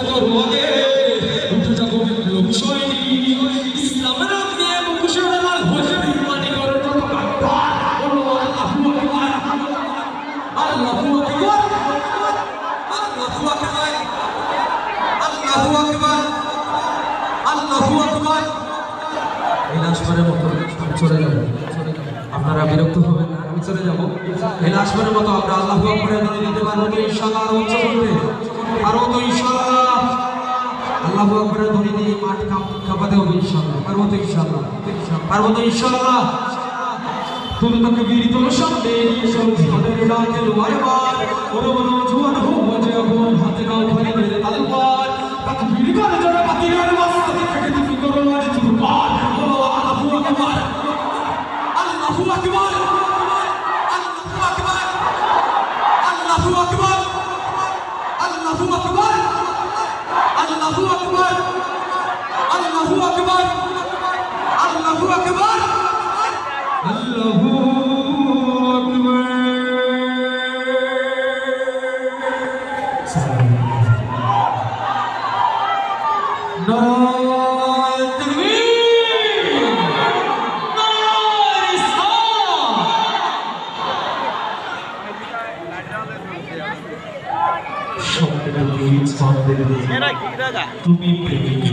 রোয়াগে উঠে যাবো বিপ্লব সৈনিক ইসলামের নিয়ে মুখোশের লাল হয়ে বিমানি করে যত কাটবার বলো আল্লাহু আকবার আল্লাহু আকবার আল্লাহু আকবার আল্লাহু আকবার আল্লাহু আকবার। এই লাশবারের মতো চলে যাব, আপনারা বিরক্ত হবেন না, আমি চলে যাব। এই লাশবারের মতো আমরা আল্লাহু আকবারের ধ্বনি দিতে পারবো তো ইনশাআল্লাহ, আরো উচ্চ করতে পারবো তো ইনশাআল্লাহ। আল্লাহু আকবারের ধ্বনি দিয়ে মাঠ কাঁপাতে হবে ইনশাআল্লাহ, পারবো তো ইনশাআল্লাহ, পারবো তো ইনশাআল্লাহ। তুমি তাকে বিরিত সামনে সন্ধিদের ডাকে লোয়ারবার ওরে বলো জুয়ান হো বাজে আগুন হাতে নাও ধরে মেরে তালবার তাকে বিরি করে জোরে পাতিরের মাস্তা থেকে তুমি করো আর চুরবার বলো আল্লাহু আকবার আল্লাহু আকবার আল্লাহু আকবার আল্লাহু আকবার আল্লাহু আকবার আল্লাহু আকবার আল্লাহু আকবার আল্লাহু আকবার আল্লাহু আকবার। নারায়ে তাকবীর নারায়ে রিসালাত। স্বপ্নের বীজ বাঁধতে তুমি প্রেমিক